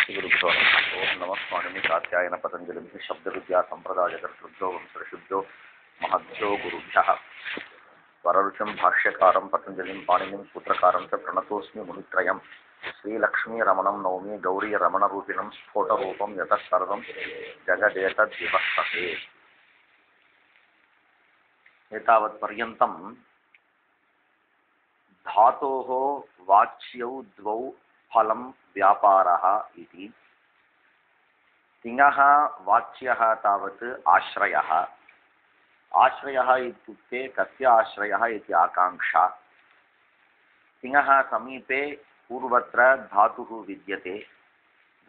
श्रीगुरुभ्यो नमः। ओं नमः स्वामिनि कात्यायन पतंजलि शब्दविद्या संप्रदायकर्तृभ्यो वंशऋषिभ्यो महद्भ्यो गुरुभ्यः। वररुचिं भाष्यकारं पतंजलिं पाणिनिं सूत्रकारं च प्रणतोऽस्मि मुनित्रयम्। श्रीलक्ष्मीरमणं नौमि गौरीरमणरूपिणं स्फोटरूपं यतः सर्वं जगदेतद्विवक्षते। एतावत्पर्यन्तं धातोः वाच्यौ द्वौ फलं व्यापारः इति। तिङः वाच्यः तावत् आश्रयः। आश्रयः इत्युक्ते कस्य आश्रयः इति आकाङ्क्षा। तिङः समीपे पूर्वत्र धातुः विद्यते।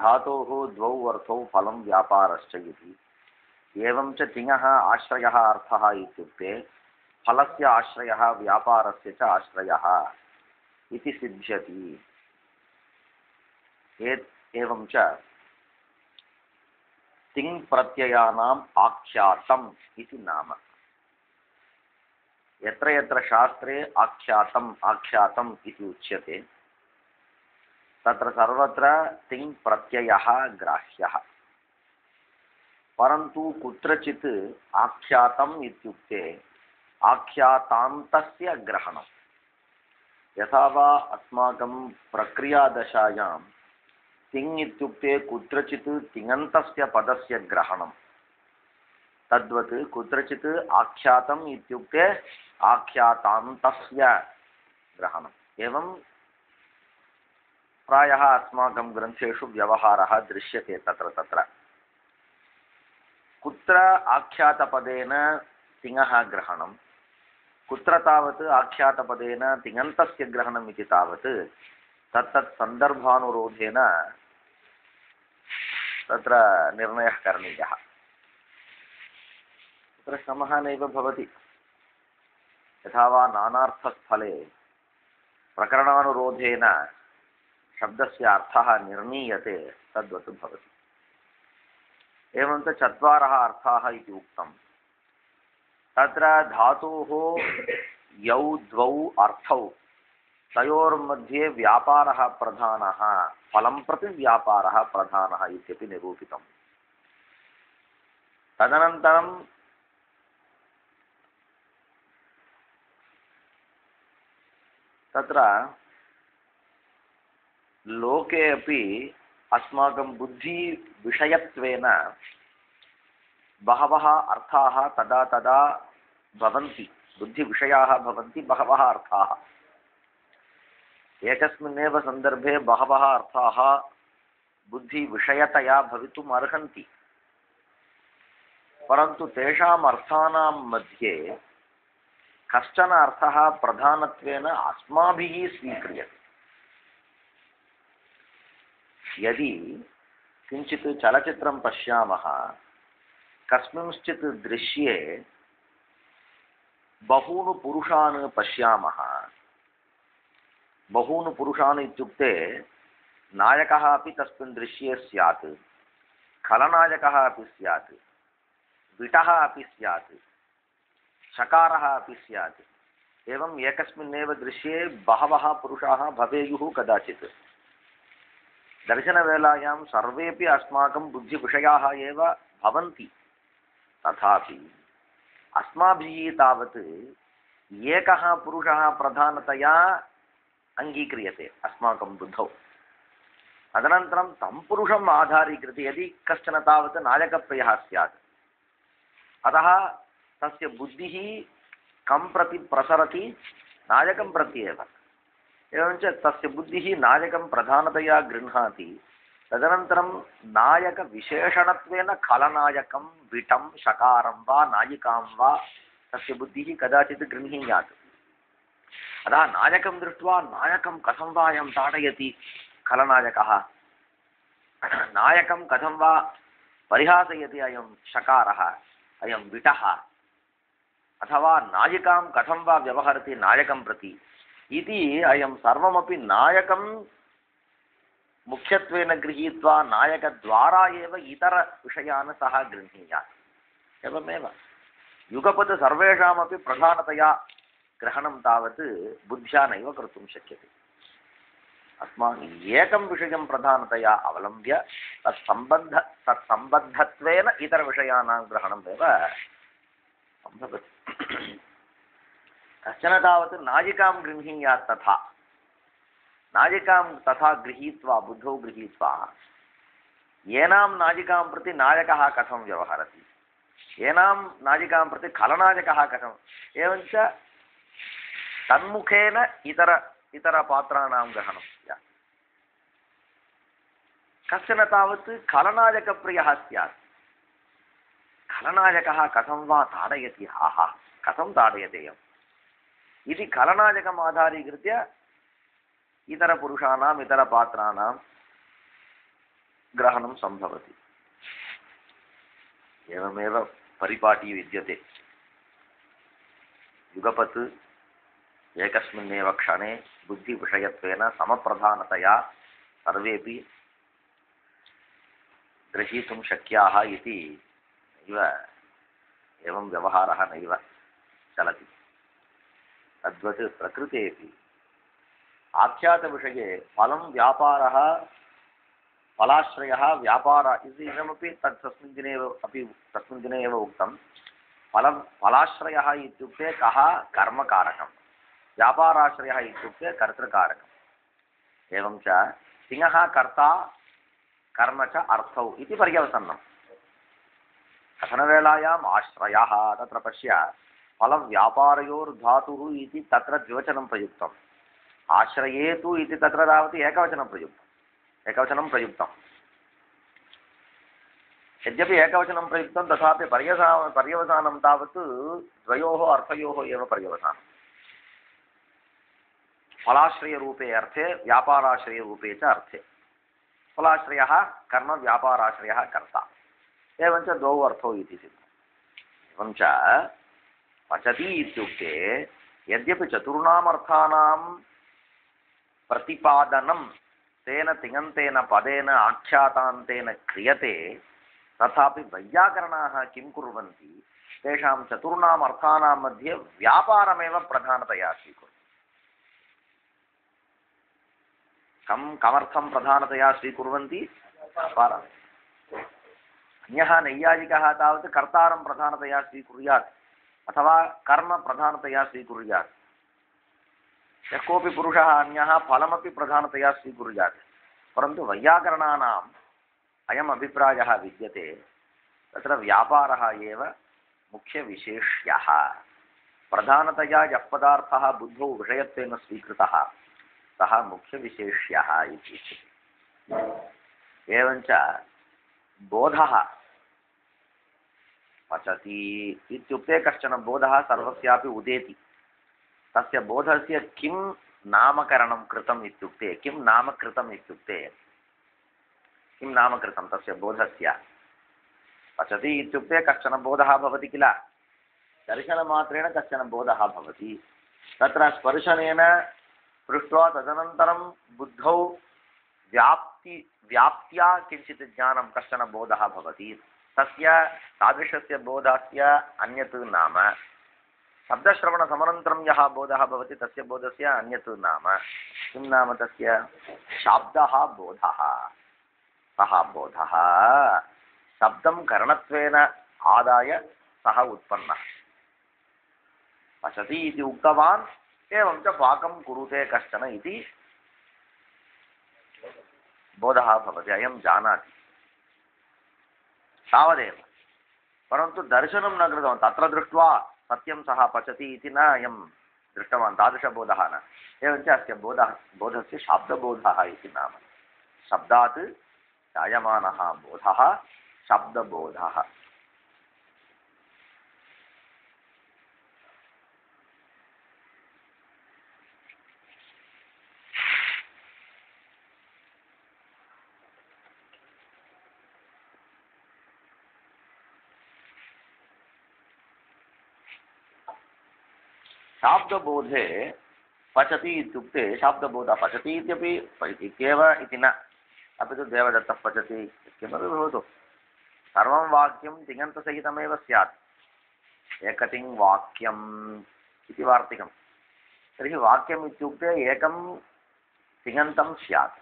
धातोः द्वौ अर्थौ फलं व्यापारश्च इति। एवं च तिङः आश्रयः अर्थः इत्युक्ते फलस्य आश्रयः व्यापारस्य च आश्रयः इति सिद्ध्यति। एवं च तिङ् प्रत्ययानाम् आख्यातम् इति नाम। यत्र यत्र शास्त्रे आख्यातम् आख्यातम् इति उच्यते तत्र सर्वत्र तिङ् प्रत्ययः ग्राह्यः। परन्तु कुत्रचित् आख्यातम् इत्युक्ते आख्यातान्तस्य ग्रहणं। यथा वा अस्माकं प्रक्रियादशायां तिङ् इत्युक्ते कुत्रचित् तिङन्तस्य पदस्य ग्रहणं, तद्वत् कुत्रचित् आख्यातम् इत्युक्ते आख्यातान्तस्य ग्रहणम्। एवं प्रायः अस्माकं ग्रन्थेषु व्यवहारः दृश्यते तत्र तत्र। कुत्र आख्यातपदेन तिङः ग्रहणं, कुत्र तावत् आख्यातपदेन तिङन्तस्य ग्रहणम् इति तावत् तत्तत् सन्दर्भानुरोधेन तत्र निर्णयः करणीयः। तत्र श्रमः नैव भवति। यथा वा नानार्थस्थले प्रकरणानुरोधेन शब्दस्य अर्थः निर्णीयते तद्वत् भवति। एवं च चत्वारः अर्थाः इति उक्तं। तत्र धातोः यौ द्वौ अर्थौ तयोर्मध्ये व्यापारः प्रधानः, फलं प्रति व्यापारः प्रधानः इत्यपि निरूपितम्। तदनन्तरं तत्र लोके अपि अस्माकं बुद्धिविषयत्वेन बहवः अर्थाः तदा तदा भवन्ति, बुद्धिविषयाः भवन्ति बहवः अर्थाः। एकस्मिन्नेव सन्दर्भे बहवः अर्थाः बुद्धिविषयतया भवितुम् अर्हन्ति। परन्तु तेषाम् अर्थानां मध्ये कश्चन अर्थः प्रधानत्वेन अस्माभिः स्वीक्रियते। यदि किञ्चित् चलचित्रं पश्यामः, कस्मिंश्चित् दृश्ये बहून् पुरुषान् पश्यामः, बहून् पुरुषान् इत्युक्ते नायकः अपि तस्मिन् दृश्ये स्यात्, खलनायकः अपि स्यात्, विटः अपि स्यात्, शकारः अपि स्यात्। एवम् एकस्मिन्नेव दृश्ये बहवः पुरुषाः भवेयुः कदाचित्। दर्शनवेलायां सर्वेपि अस्माकं बुद्धिविषयाः एव भवन्ति। तथापि अस्माभिः तावत् एकः पुरुषः प्रधानतया अङ्गीक्रियते अस्माकं बुद्धौ। तदनन्तरं तं पुरुषम् आधारीकृत्य यदि कश्चन तावत् नायकप्रियः स्यात्, अतः तस्य बुद्धिः कं प्रति प्रसरति, नायकं प्रति एव। एवञ्च तस्य बुद्धिः नायकं प्रधानतया गृह्णाति। तदनन्तरं नायकविशेषणत्वेन खलनायकं, विटं, शकारं वा नायिकां वा तस्य बुद्धिः कदाचित् गृह्णीयात्। अतः नायकं दृष्ट्वा नायकं कथं वा अयं ताडयति खलनायकः, नायकं कथं वा परिहासयति अयं शकारः, अयं विटः, अथवा नायिकां कथं वा व्यवहरति नायकं प्रति इति अयं सर्वमपि नायकं मुख्यत्वेन गृहीत्वा नायकद्वारा एव इतरविषयान् सः गृह्णीयात्। एवमेव युगपत् सर्वेषामपि प्रधानतया ग्रहणं तावत् बुद्ध्या नैव कर्तुं शक्यते। अस्माकम् एकं विषयं प्रधानतया अवलम्ब्य तत्सम्बद्धत्वेन इतरविषयाणां ग्रहणमेव सम्भवति। कश्चन तावत् नायिकां गृह्णीयात् तथा नायिकां तथा गृहीत्वा बुद्धौ गृहीत्वा येनां नायिकां प्रति नायकः कथं व्यवहरति, येनां नायिकां प्रति खलनायकः कथम्, एवञ्च तन्मुखेन इतरपात्राणां ग्रहणं स्यात्। कश्चन तावत् खलनायकप्रियः स्यात्, खलनायकः कथं वा ताडयति, आहा कथं ताडयतेयम् इति खलनायकम् आधारीकृत्य इतरपुरुषाणाम् इतरपात्राणां ग्रहणं सम्भवति। एवमेव परिपाटी विद्यते। युगपत् एकस्मिन्नेव क्षणे बुद्धिविषयत्वेन समप्रधानतया सर्वेपि ग्रहीतुं शक्याः इति एवं व्यवहारः नैव चलति। तद्वत् प्रकृतेपि आख्यातविषये फलं व्यापारः फलाश्रयः व्यापार इदमपि तस्मिन् दिने एव उक्तं। फलाश्रयः इत्युक्ते कः कर्मकारकं, व्यापाराश्रयः इत्युक्ते कर्तृकारकम्। एवं च सिंहः कर्ता कर्म च अर्थौ इति पर्यवसन्नम्। कथनवेलायाम् आश्रयः तत्र पश्य फलव्यापारयोर्धातुः इति तत्र द्विवचनं प्रयुक्तम्। आश्रयेतु इति तत्र तावत् एकवचनं प्रयुक्तम्। यद्यपि एकवचनं प्रयुक्तं तथापि पर्यवसानं तावत् द्वयोः अर्थयोः एव पर्यवसानम्। फलाश्रयरूपे अर्थे व्यापाराश्रयरूपे च अर्थे। फलाश्रयः कर्म, व्यापाराश्रयः कर्ता, एवञ्च द्वौ अर्थौ इति सिद्धम्। एवं च पचति इत्युक्ते यद्यपि चतुर्णामर्थानां प्रतिपादनं तेन तिङन्तेन पदेन आख्यातान्तेन क्रियते, तथापि वैयाकरणाः किं कुर्वन्ति, तेषां चतुर्णाम् अर्थानां मध्ये व्यापारमेव प्रधानतया स्वीकुर्वन्ति। कमर्थं प्रधानतया स्वीकुर्वन्ति? व्यापारम्। अन्यः नैयायिकः तावत् कर्तारं प्रधानतया स्वीकुर्यात् अथवा कर्म प्रधानतया स्वीकुर्यात्। यः कोऽपि पुरुषः अन्यः फलमपि प्रधानतया स्वीकुर्यात्। परन्तु वैयाकरणानाम् अयम् अभिप्रायः विद्यते, तत्र व्यापारः एव मुख्यविशेष्यः। प्रधानतया यः पदार्थः बुद्धौ विषयत्वेन स्वीकृतः सः मुख्यविशेष्यः इति। एवञ्च बोधः पचति इत्युक्ते कश्चन बोधः सर्वस्यापि उदेति। तस्य बोधस्य किं नामकरणं कृतम् इत्युक्ते, किं नामकृतं तस्य बोधस्य? पचति इत्युक्ते कश्चन बोधः भवति किल, दर्शनमात्रेण कश्चन बोधः भवति। तत्र स्पर्शनेन पृष्ट्वा तदनन्तरं बुद्धौ व्याप्त्या किञ्चित् ज्ञानं, कश्चन बोधः भवति। तस्य तादृशस्य बोधस्य अन्यत् नाम। शब्दश्रवणसमनन्तरं यः बोधः भवति तस्य बोधस्य अन्यत् नाम। किं नाम तस्य? शाब्दः बोधः। सः बोधः शब्दं करणत्वेन आदाय सः उत्पन्नः। पचति इति उक्तवान्, एवं च पाकं कुरुते कश्चन इति बोधः भवति। अयं जानाति तावदेव। परन्तु दर्शनं न कृतवान्। तत्र दृष्ट्वा सत्यं सः पचति इति न अयं दृष्टवान्, तादृशबोधः न। एवञ्च अस्य बोधस्य शाब्दबोधः इति नाम। शब्दात् जायमानः बोधः शब्दबोधः। शाब्दबोधे पचति इत्युक्ते शाब्दबोधः पचति इत्यपि इत्येव इति न, अपि तु देवदत्तः पचति किमपि भवतु, सर्वं वाक्यं तिङन्तसहितमेव स्यात्। एकतिङ् वाक्यम् इति वार्तिकं। तर्हि वाक्यम् इत्युक्ते एकं तिङन्तं स्यात्।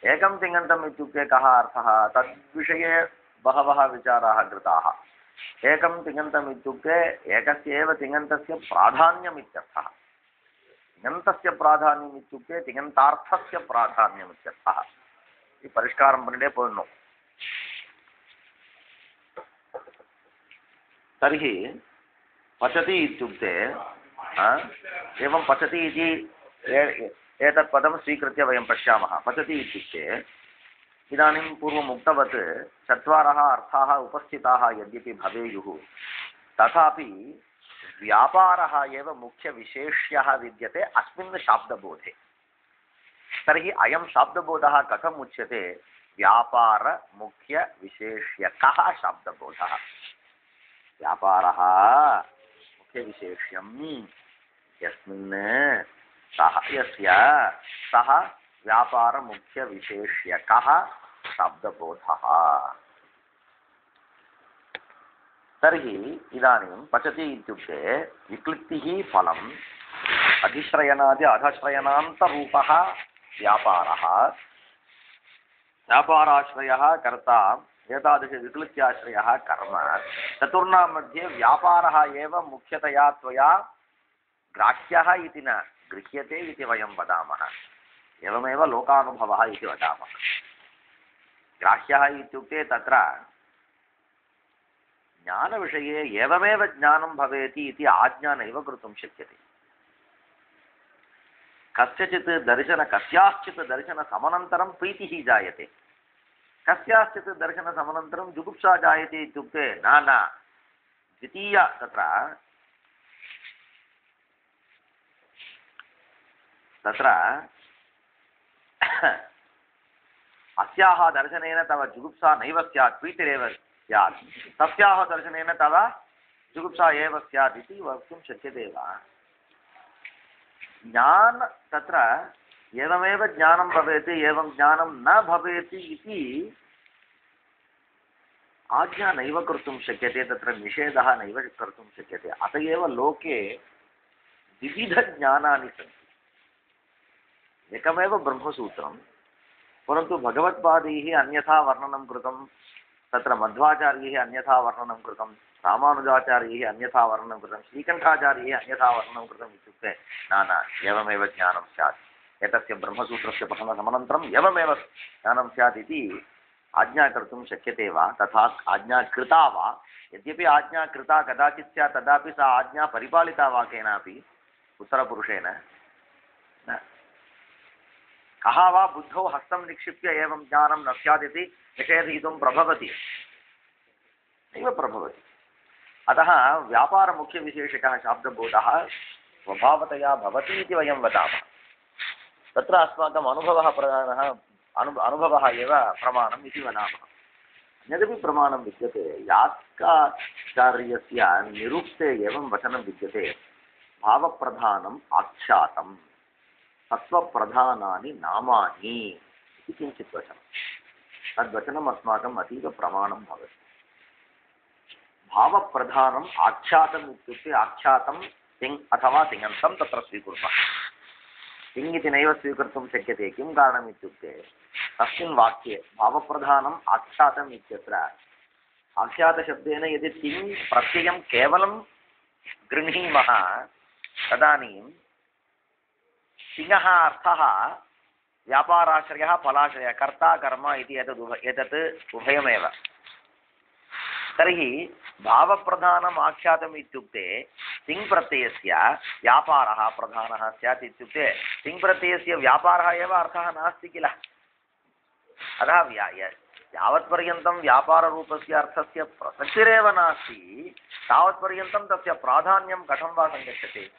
एकं तिङन्तम् इत्युक्ते कः अर्थः? तद्विषये बहवः विचाराः कृताः। एकं तिङन्तम् इत्युक्ते एकस्य एव तिङन्तस्य प्राधान्यम् इत्यर्थः। तिङन्तस्य प्राधान्यम् इत्युक्ते तिङन्तार्थस्य प्राधान्यम् इत्यर्थः। इति परिष्कारं पण्डे पोन्नु। तर्हि पचति इत्युक्ते एवं पचति इति एतत् पदं स्वीकृत्य वयं पश्यामः। पचति इत्युक्ते इदानीं पूर्वम् उक्तवत् चत्वारः अर्थाः उपस्थिताः यद्यपि भवेयुः तथापि व्यापारः एव मुख्यविशेष्यः विद्यते अस्मिन् शाब्दबोधे। तर्हि अयं शाब्दबोधः कथम् उच्यते? व्यापारमुख्यविशेष्यकः शाब्दबोधः। व्यापारः मुख्यविशेष्यं यस्मिन् सः व्यापारमुख्यविशेष्यकः शब्दबोधः। तर्हि इदानीं पचति इत्युक्ते विक्लिप्तिः फलम् अधिश्रयणादि अधश्रयणान्तरूपः व्यापारः। व्यापाराश्रयः कर्ता, एतादृशविक्लित्याश्रयः कर्म। चतुर्णां मध्ये व्यापारः एव मुख्यतया त्वया ग्राह्यः इति न गृह्यते इति वयं वदामः। एवमेव लोकानुभवः इति वदामः। ग्राह्यः इत्युक्ते तत्र ज्ञानविषये एवमेव ज्ञानं भवेति इति आज्ञा नैव कर्तुं शक्यते। कस्यचित् कस्याश्चित् दर्शनसमनन्तरं प्रीतिः जायते, कस्याश्चित् दर्शनसमनन्तरं जुगुप्सा जायते इत्युक्ते न द्वितीय तत्र अस्याः दर्शनेन तव जुगुप्सा नैव स्यात्, प्रीतिरेव स्यात्, तस्याः दर्शनेन तव जुगुप्सा एव स्यात् इति वक्तुं शक्यते वा? तत्र एवमेव ज्ञानं भवेत्, एवं ज्ञानं न भवेत् इति आज्ञा नैव कर्तुं शक्यते, तत्र निषेधः नैव कर्तुं शक्यते। अत एव लोके विविधज्ञानानि सन्ति। एकमेव ब्रह्मसूत्रं, परन्तु भगवत्पादैः अन्यथा वर्णनं कृतं, तत्र मध्वाचार्यैः अन्यथा वर्णनं कृतं, रामानुजाचार्यैः अन्यथा वर्णनं कृतं, श्रीकण्ठाचार्यैः अन्यथा वर्णनं कृतम् इत्युक्ते न एवमेव ज्ञानं स्यात्, एतस्य ब्रह्मसूत्रस्य पठनसमनन्तरम् एवमेव ज्ञानं स्यात् इति आज्ञा कर्तुं शक्यते वा? तथा आज्ञा कृता वा? यद्यपि आज्ञा कृता कदाचित् स्यात्, तदापि सा आज्ञा परिपालिता वा केनापि उत्तरपुरुषेण न। कः वा बुद्धौ हस्तं निक्षिप्य एवं ज्ञानं न स्यादिति निषेधयितुं प्रभवति? नैव प्रभवति। अतः व्यापारमुख्यविशेषकः शाब्दबोधः स्वभावतया भवति इति वयं वदामः। तत्र अस्माकम् अनुभवः एव प्रमाणम् इति वदामः। अन्यदपि प्रमाणं विद्यते। यास्काचार्यस्य निरुक्ते एवं वचनं विद्यते, भावप्रधानम् आख्यातम् सत्त्वप्रधानानि नामानि इति किञ्चित् वचनं। तद्वचनम् अस्माकम् अतीव प्रमाणं भवति। भावप्रधानम् आख्यातम् इत्युक्ते आख्यातं तिङ् अथवा तिङन्तं तत्र स्वीकुर्मः। तिङ् इति नैव स्वीकर्तुं शक्यते। किं कारणम् इत्युक्ते तस्मिन् वाक्ये भावप्रधानम् आख्यातम् इत्यत्र आख्यातशब्देन यदि तिङ् प्रत्ययं केवलं गृह्णीमः तदानीं तिङः अर्थः व्यापाराश्रयः फलाश्रयः, कर्ता कर्म इति एतत् उभयमेव। तर्हि भावप्रधानम् आख्यातम् इत्युक्ते तिङ्प्रत्ययस्य व्यापारः प्रधानः स्यात् इत्युक्ते तिङ्प्रत्ययस्य व्यापारः एव अर्थः नास्ति किल। अतः यावत्पर्यन्तं व्यापाररूपस्य अर्थस्य प्रसक्तिरेव नास्ति तावत्पर्यन्तं तस्य प्राधान्यं कथं वा सङ्गच्छते।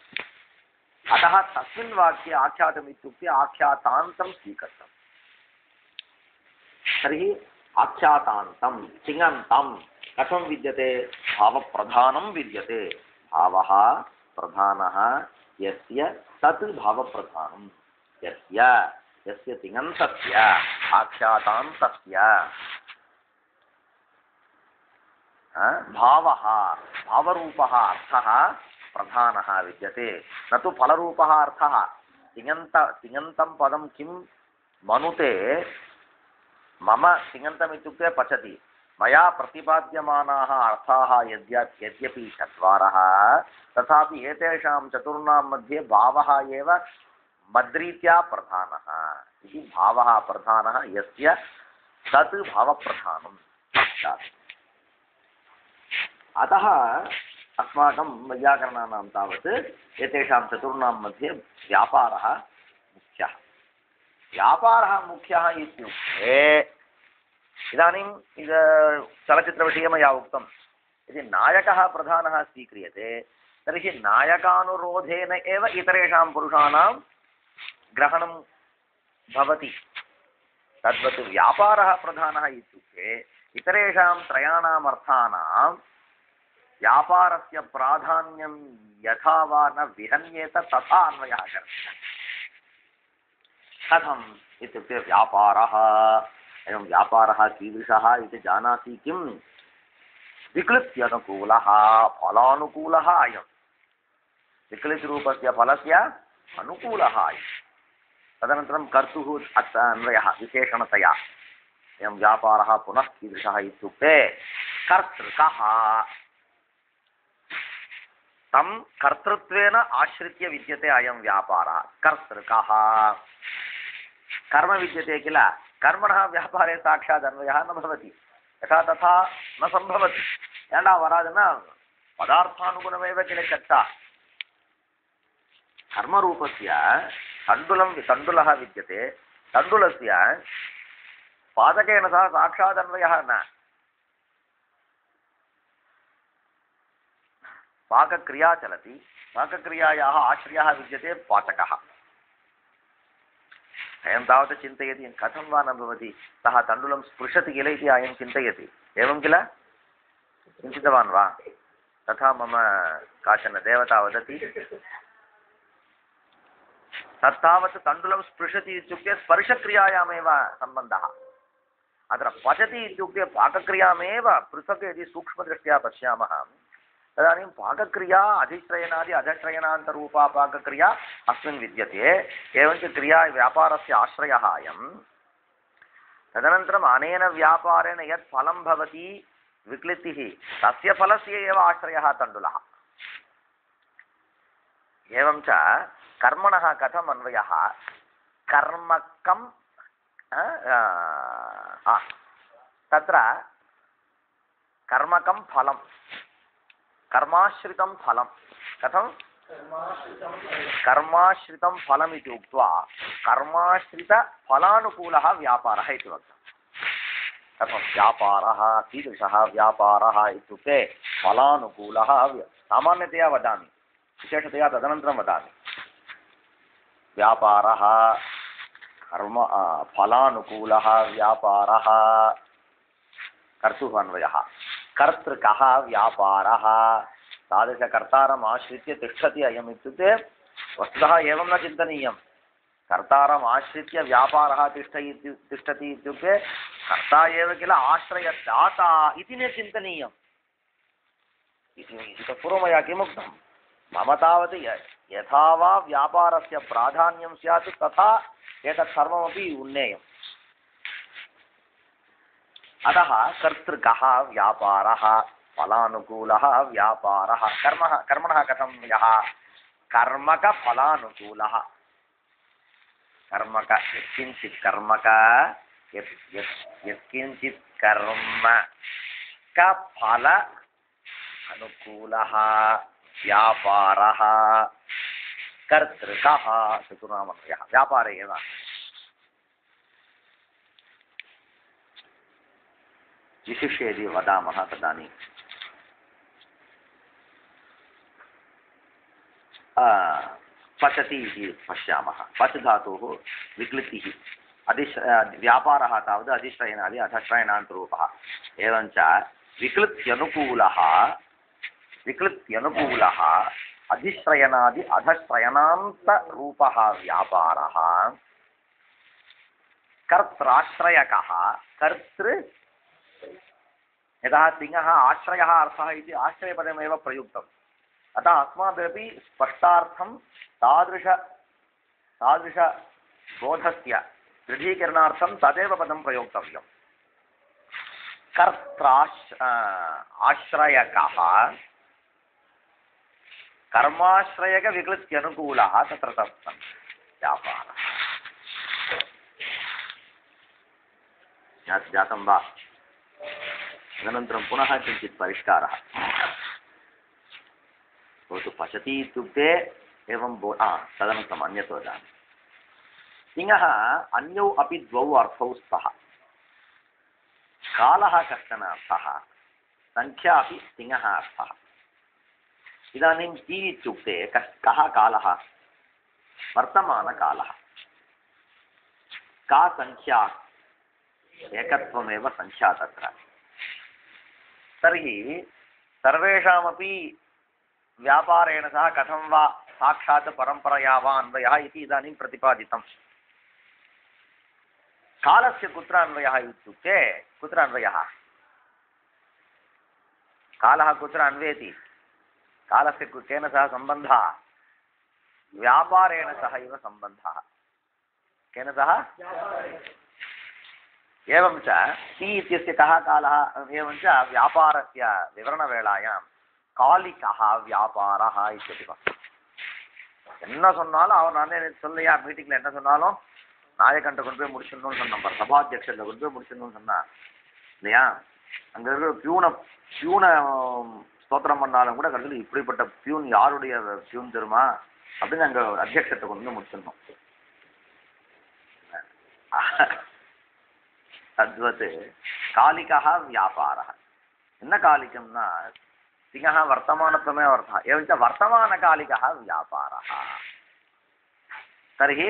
अतः तस्मिन् वाक्ये आख्यातम् इत्युक्ते आख्यातान्तं स्वीकृतं। तर्हि आख्यातान्तं तिङन्तं कथं विद्यते? भावप्रधानं विद्यते। भावः प्रधानः यस्य तत् भावप्रधानं, यस्य तिङन्तस्य आख्यातान्तस्य भावः भावरूपः अर्थः प्रधानः विद्यते, न तु फलरूपः अर्थः। तिङन्तं पदं किं मनुते मम तिङन्तम् इत्युक्ते पचति मया प्रतिपाद्यमानाः अर्थाः यद्यपि चत्वारः तथापि एतेषां चतुर्णां मध्ये भावः एव मद्रीत्या प्रधानः इति भावः प्रधानः यस्य तत् भावप्रधानम् अतः अस्माकं वैयाकरणानां तावत् एतेषां चतुर्णां मध्ये व्यापारः मुख्यः व्यापारः मुख्यः इत्युक्ते इदानीं चलच्चित्रविषये मया उक्तं यदि नायकः प्रधानः स्वीक्रियते तर्हि नायकानुरोधेन एव इतरेषां पुरुषाणां ग्रहणं भवति तद्वत् व्यापारः प्रधानः इत्युक्ते इतरेषां त्रयाणाम् अर्थानां व्यापारस्य प्राधान्यं यथा वा न विहन्येत तथा अन्वयः करणीयः कथम् इत्युक्ते व्यापारः एवं व्यापारः कीदृशः इति जानाति किं विक्लित्यनुकूलः फलानुकूलः अयं विक्लितरूपस्य फलस्य अनुकूलः अयं तदनन्तरं कर्तुः अन्वयः विशेषणतया एवं व्यापारः पुनः कीदृशः इत्युक्ते कर्तृकः तं कर्तृत्वेन आश्रित्य विद्यते अयं व्यापारः कर्तृकः कर्म विद्यते किल कर्मणः व्यापारे साक्षात् अन्वयः न भवति यथा तथा न सम्भवति वरादन पदार्थानुगुणमेव किल चर्चा कर्मरूपस्य तण्डुलः विद्यते तण्डुलस्य पादकेन सह साक्षात् अन्वयः न पाकक्रिया चलति पाकक्रियायाः आश्रयः विद्यते पाचकः अयं तावत् चिन्तयति कथं वा न भवति सः तण्डुलं स्पृशति किल इति अयं चिन्तयति एवं किल चिन्तितवान् वा तथा मम काचन देवता वदति तत्तावत् तण्डुलं स्पृशति इत्युक्ते स्पर्शक्रियायामेव सम्बन्धः अत्र पचति इत्युक्ते पाकक्रियामेव पृथक् यदि सूक्ष्मदृष्ट्या पश्यामः तदानीं पाकक्रिया अधिश्रयणादि अधश्रयणान्तरूपा पाकक्रिया अस्मिन् विद्यते एवञ्च क्रिया व्यापारस्य आश्रयः अयं तदनन्तरम् अनेन व्यापारेण यत् फलं भवति विक्लितिः तस्य फलस्य एव आश्रयः तण्डुलः एवं च कर्मणः कथम् अन्वयः कर्मकं तत्र कर्मकं फलं कर्माश्रितं फलं कथं कर्माश्रितं फलम् इति उक्त्वा कर्माश्रितफलानुकूलः व्यापारः इति वक्तव्यं कथं व्यापारः कीदृशः व्यापारः इत्युक्ते फलानुकूलः सामान्यतया वदामि विशेषतया तदनन्तरं वदामि व्यापारः कर्म फलानुकूलः व्यापारः कर्तुः अन्वयः कर्तृकः व्यापारः तादृशकर्तारम् आश्रित्य तिष्ठति अयम् इत्युक्ते वस्तुतः एवं न चिन्तनीयं कर्तारम् आश्रित्य व्यापारः तिष्ठति इत्युक्ते कर्ता एव किल आश्रयदाता इति न चिन्तनीयम् इतः पूर्वं मया किमुक्तं मम तावत् यथा वा व्यापारस्य प्राधान्यं स्यात् तथा एतत् सर्वमपि उन्नेयम् अतः कर्तृकः व्यापारः फलानुकूलः व्यापारः कर्मणः कथं यः कर्मकफलानुकूलः कर्मक यत्किञ्चित् कर्मक यत्किञ्चित् कर्मकफल अनुकूलः व्यापारः कर्तृकः चतुर्नामन्वयः व्यापारे एव विशिष्य यदि वदामः तदानीं पचति इति पश्यामः पच धातोः विक्लितिः व्यापारः तावत् अधिश्रयणादि अधश्रयणान्तरूपः एवञ्च विक्लित्यनुकूलः अधिश्रयणादि अधश्रयणान्तरूपः व्यापारः कर्त्राश्रयकः कर्तृ यतः तिङः आश्रयः अर्थः इति आश्रयपदमेव प्रयुक्तम् अतः अस्माभिरपि स्पष्टार्थं तादृश तादृशबोधस्य दृढीकरणार्थं तदेव पदं प्रयोक्तव्यम्। आश्रयकः कर्माश्रयकविकृत्यनुकूलः तत्र तत्सन् व्यापारः। जातं वा? तदनन्तरं पुनः किञ्चित् परिष्कारः भवतु। पचति इत्युक्ते एवं तदनन्तरम् अन्यत् वदामि। सिंहः अन्यौ अपि द्वौ अर्थौ स्तः। कालः कश्चन अर्थः, संख्या अपि सिंहः अर्थः। इदानीं टी इत्युक्ते कः कालः? वर्तमानकालः। का संख्या? एकत्वमेव संख्या तत्र। तर्हि सर्वेषामपि व्यापारेण सह कथं वा साक्षात् परम्परया वा अन्वयः इति इदानीं प्रतिपादितम्। कालस्य कुत्र अन्वयः इत्युक्ते कुत्र अन्वयः? कालः कुत्र अन्वयति? कालस्य केन सह सम्बन्धः? व्यापारेण सह एव सम्बन्धः। केन सह? एवं च टी इत्यस्य कः कालः? एवं च व्यापारस्य विवरणवेलायां कालिकः व्यापारः इत्यपि वक्तुम्। என்ன சொன்னாலும் அவன் நானே சொல்லையா மீட்டிங்கில் என்ன சொன்னாலும் நாயக்கன்ட்ட கொண்டு போய் முடிச்சிடணும்னு சொன்னான், சபாத்தியட்சரில் கொண்டு போய் முடிச்சிடணும்னு சொன்னான் இல்லையா? அங்கே இருக்கிற பியூனை ஸ்தோத்திரம் பண்ணாலும் கூட கடைசியில் இப்படிப்பட்ட பியூன் யாருடைய பியூன் தெரியுமா அப்படின்னு அங்கே அத்தியட்சத்தை கொண்டு வந்து முடிச்சிடணும். तद्वत् कालिकः व्यापारः। न कालिकंना सिंहः वर्तमानत्वमेव अर्थः। एवञ्च वर्तमानकालिकः व्यापारः। तर्हि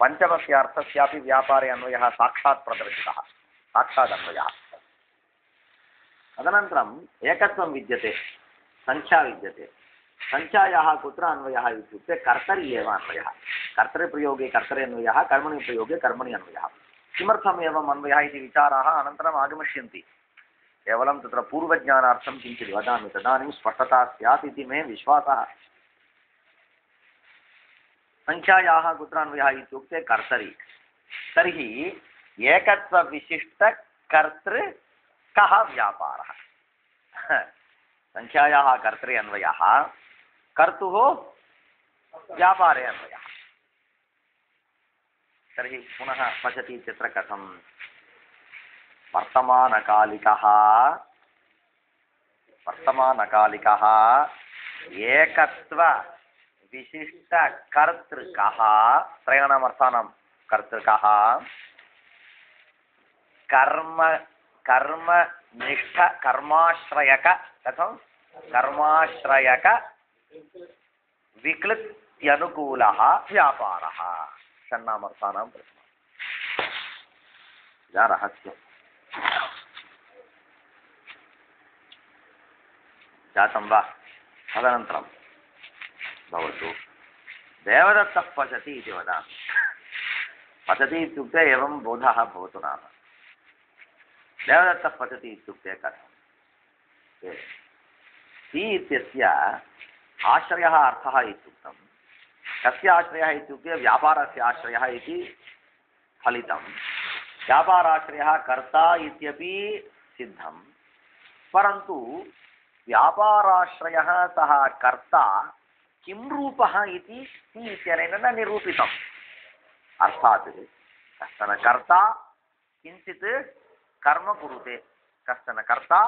पञ्चमस्य अर्थस्यापि व्यापारे अन्वयः साक्षात् प्रदर्शितः, साक्षादन्वयः। तदनन्तरम् एकत्वं विद्यते, संख्या विद्यते। संख्यायाः कुत्र अन्वयः इत्युक्ते कर्तरि एव अन्वयः। कर्तरिप्रयोगे कर्तरि अन्वयः, कर्मणि प्रयोगे कर्मणि अन्वयः। किमर्थम् एवम् अन्वयः इति विचाराः अनन्तरम् आगमिष्यन्ति। केवलं तत्र पूर्वज्ञानार्थं किञ्चित् वदामि, तदानीं स्पष्टता स्यात् इति मे विश्वासः। संख्यायाः कुत्र अन्वयः इत्युक्ते कर्तरि। तर्हि एकत्वविशिष्टकर्तृ कः व्यापारः? संख्यायाः कर्तरि अन्वयः, कर्तुः व्यापारे अन्वयः। तर्हि पुनः पश्यति इत्यत्र कथं वर्तमानकालिकः एकत्वविशिष्टकर्तृकः, त्रयाणामर्थानां कर्तृकः, कर्मनिष्ठ कर्माश्रयक, कथं कर्माश्रयक विक्लित्यनुकूलः व्यापारः। षण्णामर्थानां प्रश्नः। इदा रहस्यम् जातं वा? तदनन्तरं भवतु देवदत्तः पचति इति वदामि। पचति इत्युक्ते एवं बोधः भवतु नाम। देवदत्तः पचति इत्युक्ते कथम्? सी इत्यस्य आश्रयः अर्थः इत्युक्तं। कस्य आश्रयः इत्युक्ते व्यापारस्य आश्रयः इति फलितं। व्यापाराश्रयः कर्ता इत्यपि सिद्धं, परन्तु व्यापाराश्रयः सः कर्ता किं रूपः इति सी इत्यनेन न निरूपितम्। अर्थात् कश्चन कर्ता किञ्चित् कर्म कुरुते, कश्चन कर्ता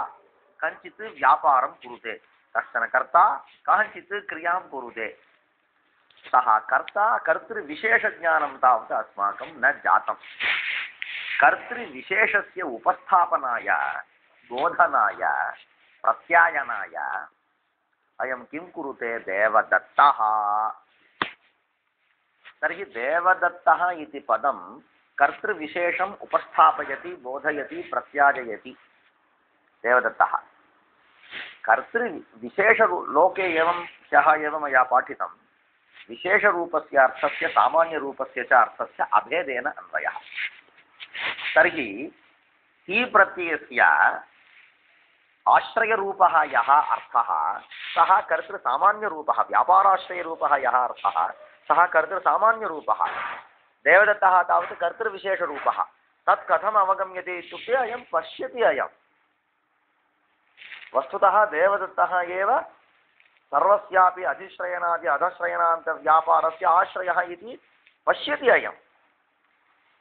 कञ्चित् व्यापारं कुरुते, कश्चन कर्ता काञ्चित् क्रियां कुरुते। सः कर्ता कर्तृविशेषज्ञानं तावत् अस्माकं न जातं। कर्तृविशेषस्य उपस्थापनाय, बोधनाय, प्रत्यायनाय अयं किं कुरुते? देवदत्तः। तर्हि देवदत्तः इति पदं कर्तृविशेषम् उपस्थापयति, बोधयति, प्रत्याजयति। देवदत्तः कर्तृविशेषलोके एवं ह्यः एव मया पाठितं। विशेषरूपस्य अर्थस्य सामान्यरूपस्य च अर्थस्य अभेदेन अन्वयः। तर्हि सी प्रत्ययस्य आश्रयरूपः यः अर्थः सः कर्तृसामान्यरूपः, व्यापाराश्रयरूपः यः अर्थः सः कर्तृसामान्यरूपः, देवदत्तः तावत् कर्तृविशेषरूपः। तत् कथम् अवगम्यते इत्युक्ते अयं पश्यति। अयं वस्तुतः देवदत्तः एव सर्वस्यापि अधिश्रयणादि अधश्रयणान्तव्यापारस्य आश्रयः इति पश्यति अयं।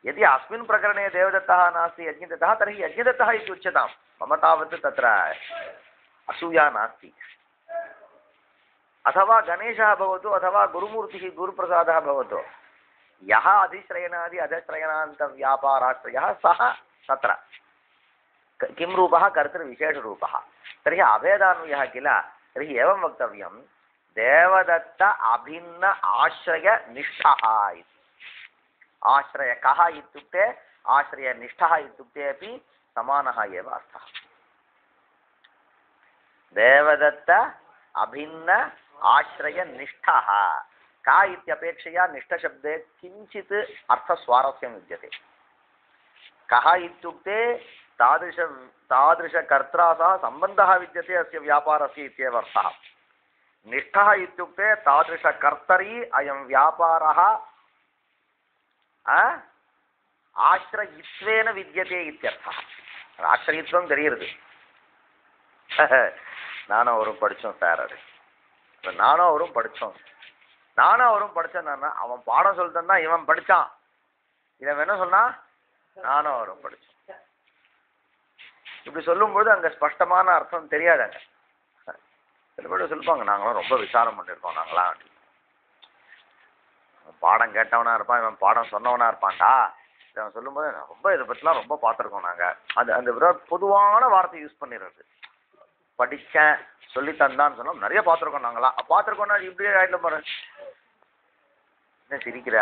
यदि अस्मिन् प्रकरणे देवदत्तः नास्ति यज्ञदत्तः तर्हि यज्ञदत्तः इति उच्यतां। मम तावत् तत्र असूया नास्ति। अथवा गणेशः भवतु अथवा गुरुमूर्तिः गुरुप्रसादः भवतु, यः अधिश्रयणादि अधश्रयणान्तव्यापाराश्रयः सः तत्र किं रूपः? कर्तृविशेषरूपः। तर्हि अभेदान्वयः किल? तर्हि एवं वक्तव्यं, देवदत्त अभिन्न आश्रयनिष्ठः इति। आश्रय कः इत्युक्ते आश्रयनिष्ठः इत्युक्ते अपि समानः एव अर्थः। देवदत्त अभिन्न आश्रयनिष्ठः का इत्यपेक्षया निष्ठशब्दे किञ्चित् अर्थस्वारस्यं विद्यते। कः इत्युक्ते तादृशकर्त्रा सह सम्बन्धः विद्यते अस्य व्यापारस्य इत्येव अर्थः। निष्ठः इत्युक्ते तादृशकर्तरी अयं व्यापारः आश्रयित्वेन विद्यते इत्यर्थः। ஆசிரியத்துவம் தெரியுது. நானும் அவரும் படித்தோம் சார். அது நானும் அவரும் படித்தோம். அவன் பாடம் சொல்லிட்டா இவன் படித்தான். இதை என்ன சொன்னா நானும் அவரும் படித்தோம். இப்படி சொல்லும்போது அங்கே ஸ்பஷ்டமான அர்த்தம் தெரியாதாங்க. சில பேர் சொல்லுவாங்க நாங்களும் ரொம்ப விசாரம் பண்ணியிருக்கோம் நாங்களாம். பாடம் கேட்டவனா இருப்பான், இவன் பாடம் சொன்னவனா இருப்பான்டா. இவன் சொல்லும்போது ரொம்ப இதை பற்றிலாம் ரொம்ப பார்த்துருக்கோம் நாங்கள். அந்த பொதுவான வார்த்தை யூஸ் பண்ணிடுறது. படித்தேன் சொல்லி தந்தான்னு சொன்னோம், நிறைய பார்த்துருக்கோம் நாங்களாம். பார்த்துருக்கோம்னா இப்படியே ஆயிட்டு பாரு. என்ன சிரிக்கிற?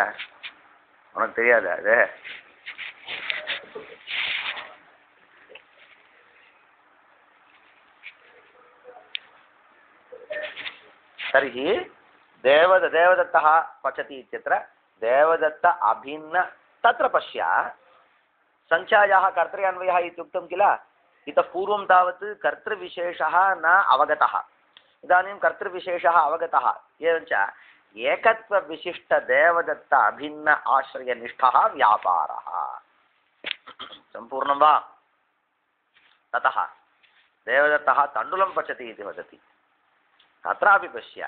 உனக்கு தெரியாது அது? तर्हि देवदत्तः पचति इत्यत्र देवदत्त अभिन्न तत्र पश्य संख्यायाः कर्तृ-अन्वयः इत्युक्तं किल. इतः पूर्वं तावत् कर्तृविशेषः न अवगतः, इदानीं कर्तृविशेषः अवगतः। एवञ्च एकत्वविशिष्टदेवदत्त अभिन्न आश्रयनिष्ठः व्यापारः सम्पूर्णं वा? ततः देवदत्तः तण्डुलं पचति इति वदति। तत्रापि पश्य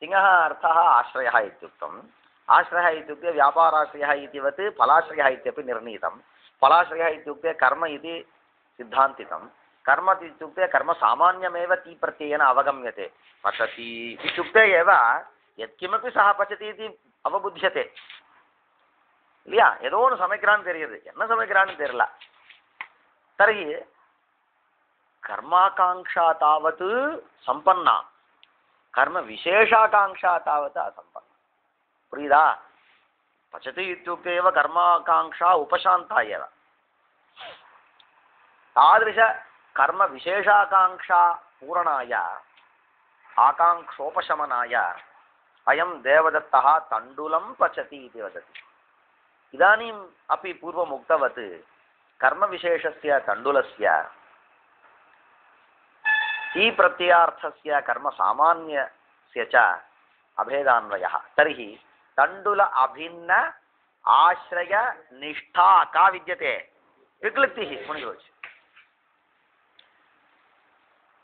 सिंहः अर्थः आश्रयः इत्युक्तम्। आश्रयः इत्युक्ते व्यापाराश्रयः इतिवत् फलाश्रयः इत्यपि निर्णीतं। फलाश्रयः इत्युक्ते कर्म इति सिद्धान्तितं। कर्म इत्युक्ते कर्म सामान्यमेव ती प्रत्ययेन अवगम्यते। पचति इत्युक्ते एव यत्किमपि सः पचति इति अवबुध्यते இல்லையா? ஏதோ ஒன்று சமைக்கிறான்னு தெரியுது, என்ன சமைக்கிறான்னு தெரியல. तर्हि कर्माकांक्षा तावत् संपन्ना, कर्म विशेषाकांक्षा तावत् असंपन्ना। पुरीदा? पचति इत्युक्ते एव कर्माकांक्षा उपशान्ता एव। तादृश कर्म विशेषाकांक्षा पूरणाय आकांक्षोपशमनाय अयं देवदत्तः तण्डुलं पचति इति वदति। इदानीम् अपि पूर्वम् उक्तवत् कर्मविशेषस्य तण्डुलस्य ती प्रत्ययार्थस्य कर्म सामान्यस्य च अभेदान्वयः। तर्हि तण्डुल अभिन्न आश्रय निष्ठा का विद्यते? विक्लिप्तिः मुनिरोच।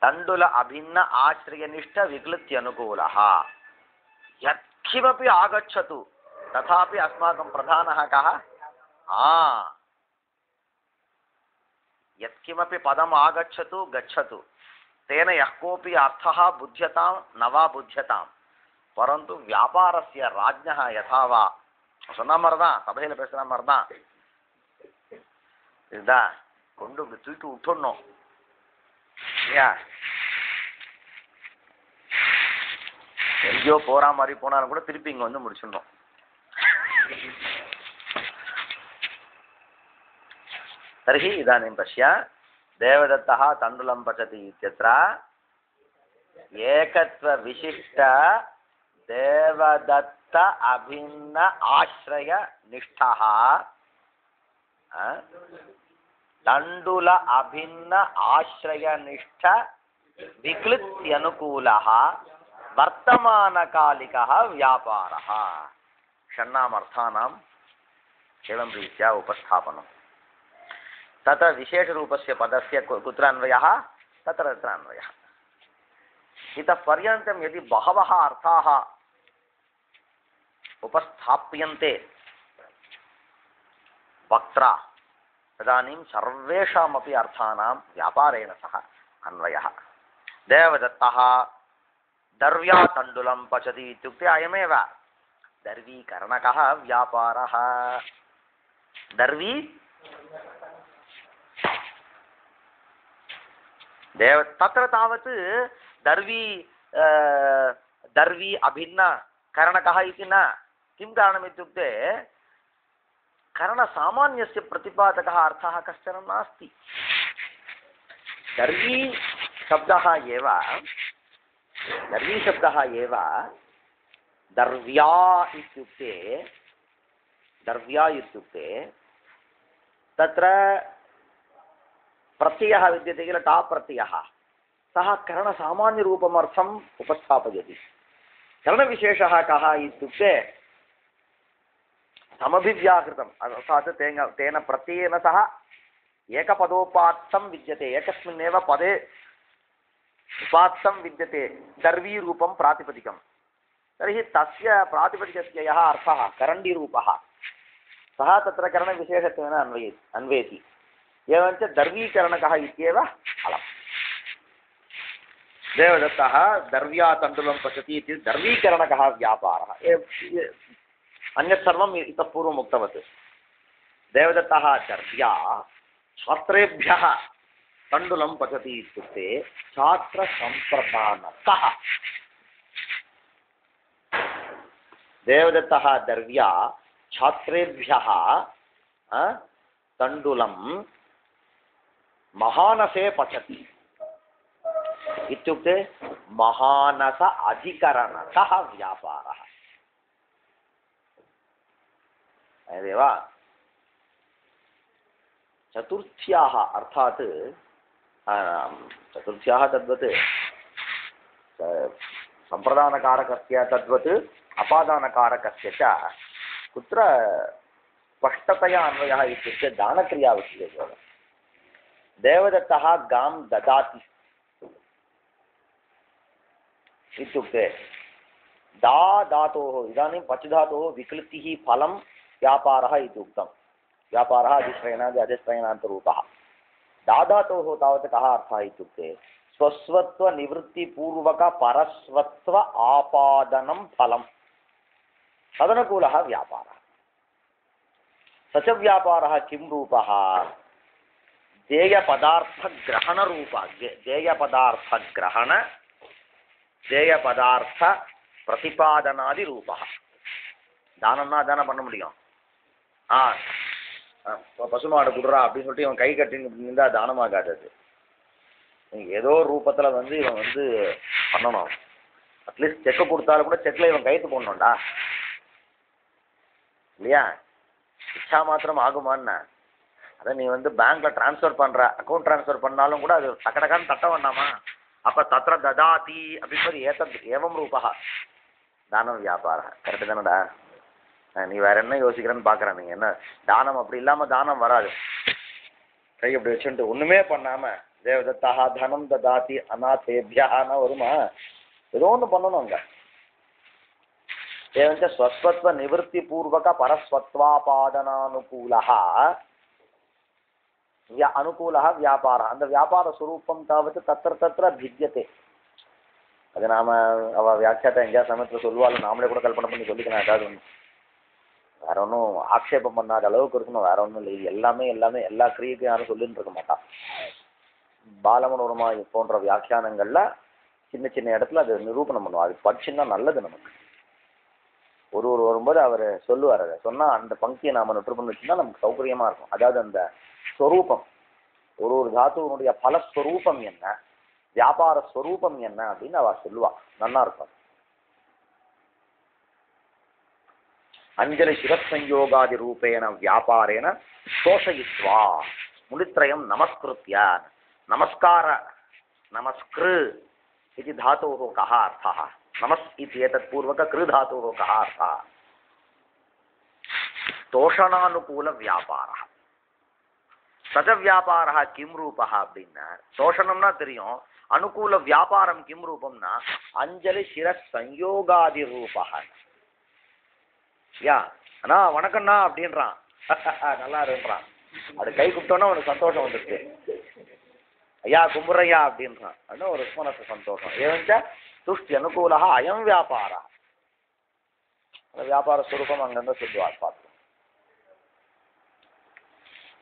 तण्डुल अभिन्न आश्रयनिष्ठ विक्लिप्त्यनुकूलः। यत्किमपि आगच्छतु तथापि अस्माकं प्रधानः कः? यत्किमपि पदम् आगच्छतु गच्छतु तेन यः कोऽपि अर्थः बुध्यतां न वा बुध्यतां, परन्तु व्यापारस्य राज्ञः यथा वा சொன்ன மாதிரி தான், சபையில் பேசுகிற மாதிரி தான். இதுதான் கொண்டு தூக்கி விட்டுடணும் இல்லையா? எங்கேயோ போகிற மாதிரி போனாலும் கூட திருப்பி இங்கே வந்து முடிச்சிடணும். तर्हि इदानीं पश्य देवदत्तः तण्डुलं पचति इत्यत्र एकत्वविशिष्ट देवदत्त अभिन्न आश्रय निष्ठः तण्डुल अभिन्न आश्रय निष्ठ विक्लिप्त्यनुकूलः वर्तमानकालिकः व्यापारः। षण्णामर्थानाम् एवं रीत्या उपस्थापनं तत्र विशेषरूपस्य पदस्य कुत्र अन्वयः तत्र अन्वयः इतः पर्यन्तं यदि बहवः अर्थाः उपस्थाप्यन्ते वक्त्रा तदानीं सर्वेषामपि अर्थानां व्यापारेण सह अन्वयः देवदत्तः दर्व्यातण्डुलं पचति इत्युक्ते अयमेव दर्वीकरणकः व्यापारः दर्वी देव तत्र तावत् दर्वी अभिन्नकरणकः इति न किं कारणमित्युक्ते करणसामान्यस्य प्रतिपादकः अर्थः कश्चन नास्ति दर्वी शब्दः एव दर्व्या इत्युक्ते तत्र प्रत्ययः विद्यते किल टा प्रत्ययः सः करणसामान्यरूपमर्थम् उपस्थापयति करणविशेषः कः इत्युक्ते समभिव्याहृतम् अर्थात् तेन प्रत्ययेन सह एकपदोपात्तं विद्यते एकस्मिन्नेव पदे उपात्तं विद्यते दर्वीरूपं प्रातिपदिकं तर्हि तस्य प्रातिपदिकस्य यः अर्थः करण्डीरूपः सः तत्र करणविशेषत्वेन अन्वेति एवञ्च दर्वीकरणकः इत्येव अलम् देवदत्तः दर्व्यातण्डुलं पचति इति दर्वीकरणकः व्यापारः अन्यत् सर्वम् इतः पूर्वम् उक्तवत् देवदत्तः दर्व्या छात्रेभ्यः तण्डुलं पचति इत्युक्ते छात्रसम्प्रदानतः देवदत्तः दर्व्या छात्रेभ्यः तण्डुलं महानसे पचति इत्युक्ते महानस अधिकरणतः व्यापारः एव चतुर्थ्याः अर्थात् चतुर्थ्याः तद्वत् सम्प्रदानकारकस्य तद्वत् अपादानकारकस्य च कुत्र स्पष्टतया अन्वयः इत्युक्ते दानक्रिया विषये देवदत्तः गां ददाति इत्युक्ते दा धातोः इदानीं पच् धातोः विकृतिः फलं व्यापारः इति उक्तं व्यापारः अधिश्रयणादि अधिश्रयणान्तरूपः दाधातोः तावत् कः अर्थः इत्युक्ते स्वस्वत्वनिवृत्तिपूर्वक परस्वत्व आपादनं फलं तदनुकूलः व्यापारः स च व्यापारः किं रूपः देयपदार्थग्रहणरूपः देयपदार्थ प्रतिपादनादिरूपः தானம்னா தானே பண்ண முடியும் பசுமாடு குடுறா அப்படின்னு சொல்லிட்டு இவன் கை கட்டின்னு இருந்தா தானமாகாது அது ஏதோ ரூபத்தில் இவன் பண்ணணும் அட்லீஸ்ட் செக்கை கொடுத்தாலும் கூட செக்கில் இவன் கைத்து போடணும்டா இல்லையா இச்சா மாத்திரம் ஆகுமான்னு அதை நீ பேங்க்ல டிரான்ஸ்ஃபர் பண்ற அக்கௌண்ட் டிரான்ஸ்ஃபர் பண்ணாலும் கூட அது டக்கடக்கான்னு தட்ட வேண்டாமா அப்போ தத்திர ததாதி அப்படின்னு ஏவம் ரூபா தானம் வியாபாரம் கரெக்டு தானடா நீ வேற என்ன யோசிக்கிறேன்னு பார்க்குறேன் நீங்கள் என்ன தானம் அப்படி இல்லாமல் தானம் வராது கை அப்படி வச்சுட்டு ஒன்றுமே பண்ணாமல் தேவதத்தாக தனம் ததாதி அநாதேபியான்னு வருமா ஏதோ ஒன்று பண்ணணும் அங்கே ஏவஞ்ச ஸ்வஸ்வத்வ நிவர்த்தி பூர்வக பரஸ்வத்வாபாதனானுகூலः அனுகூலः வியாபாரः அந்த வியாபார ஸ்வரூபம் தாவத்து தத்திர भिद्यते அது நாம அவள் வியாக்கியாத்தை எங்கேயா சமயத்தில் சொல்லுவாள் நாமளே கூட கல்பனை பண்ணி சொல்லிக்கலாம் ஏதாவது ஒன்று வேற ஒன்றும் ஆக்ஷேபம் பண்ணாத அளவுக்கு இருக்கணும் வேற ஒன்றும் இல்லை எல்லாமே எல்லா கிரியைக்கும் யாரும் சொல்லிட்டு இருக்க மாட்டான் பாலமனோரமா போன்ற வியாக்கியானங்கள்ல சின்ன சின்ன இடத்துல அது நிரூபணம் பண்ணுவோம் அது படிச்சுன்னா நல்லது நமக்கு ஒரு வரும்போது அவர் சொல்லுவார் அதை சொன்னால் அந்த பங்கியை நாம் நிரூபணம் வச்சுன்னா நமக்கு சௌகரியமாக இருக்கும் அதாவது அந்த ஸ்வரூபம் ஒரு தாத்துவனுடைய பலஸ்வரூபம் என்ன வியாபார ஸ்வரூபம் என்ன அப்படின்னு அவ சொல்லுவா நல்லா இருக்கும் அஞ்சலி சிரசஞ்யோகாதி ரூபேண வியாபாரேன சோஷயித்வா முனித்ரயம் நமஸ்கிருத்ய நமஸ்கிரு इति धातोः कः अर्थः नमस् इति एतत् पूर्वक कृ धातोः कः अर्थः தோஷணானுகூல வியாபாரா. சஜ வியாபாரா கிம் ரூபா அப்படின்னா தோஷணம்னா தெரியும். அனுகூல வியாபாரம் கிம் ரூபம்னா அஞ்சலி சிர சயோகாதி ரூபா. யா அண்ணா வணக்கம்ண்ணா அப்படின்றான், நல்லா இருன்றான். அது கை கூப்பிட்டோன்னா அவனுக்கு சந்தோஷம் வந்துருக்கு. ஐயா கும்புறையா அப்படின்றான், அப்படின்னா ஒரு மனசு சந்தோஷம். ஏவஞ்ச துஷ்டி அனுகூலா அயம் வியாபாரா. அந்த வியாபார ஸ்வரூபம் அங்கங்க சொல்லுவார் பார்த்து.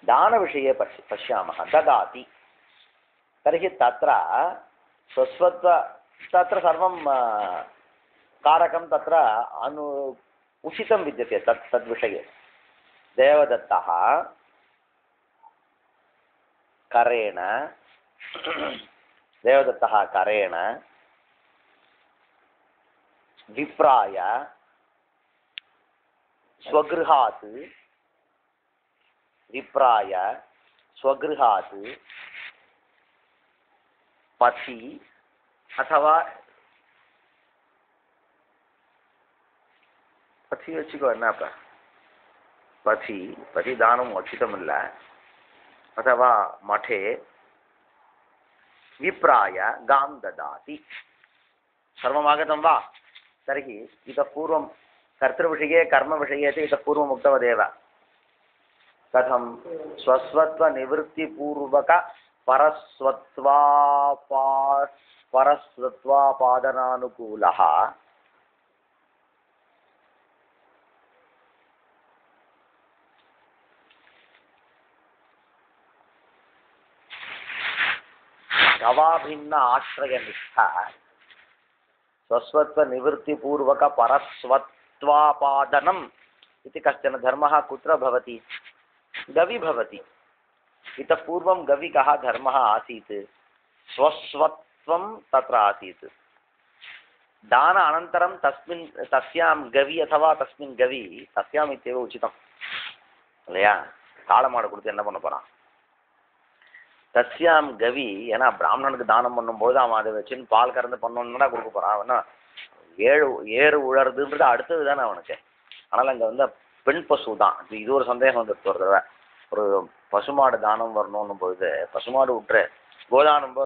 दान विषये पश्यामः. ददाति तर्हि तत्र स्वस्वत्व तत्र सर्वं कारकं तत्र उचितं विद्यते. तद्विषये देवदत्तः करेण विप्राय स्वगृहात् पति अथवा पति वच्चुको என்னப்பா पति दानं उचितमिल्ल अथवा मठे विप्राय गां ददाति. सर्वमागतं वा? तर्हि इतः पूर्वं कर्तृविषये कर्मविषये इतः पूर्वम् उक्तवदेव. कथं स्वस्वत्वनिवृत्तिपूर्वक परस्वत्वापादनानुकूलः गवाभिन्न आश्रयनिष्ठा स्वस्वत्वनिवृत्तिपूर्वक परस्वत्वापादनम् इति कश्चन धर्मः कुत्र भवति? गवि भवति. इतः पूर्वं गवि कः धर्मः आसीत्? स्वस्वत्वं तत्र आसीत्. दान अनन्तरं तस्यां गवि अथवा तस्मिन् गवि तस्याम् इत्येव उचितम् இல்லையா? காளை மாடு கொடுத்து என்ன பண்ண போகிறான்? தஸ்யாம் கவி. ஏன்னா பிராமணனுக்கு தானம் பண்ணும்போது அவன் அதை வச்சுன்னு பால் கறந்து பண்ணணுன்னா கொடுக்க போகிறான். அவனா ஏறு உழறதுன்றது அடுத்தது தானே அவனுக்கு. ஆனால் அங்கே வந்து பெண் பசு தான். இது ஒரு சந்தேகம் வந்து ஒரு தடவை ஒரு பசுமாடு தானம் வரணும்னு பொழுது பசுமாடு விட்டுரு கோதானம்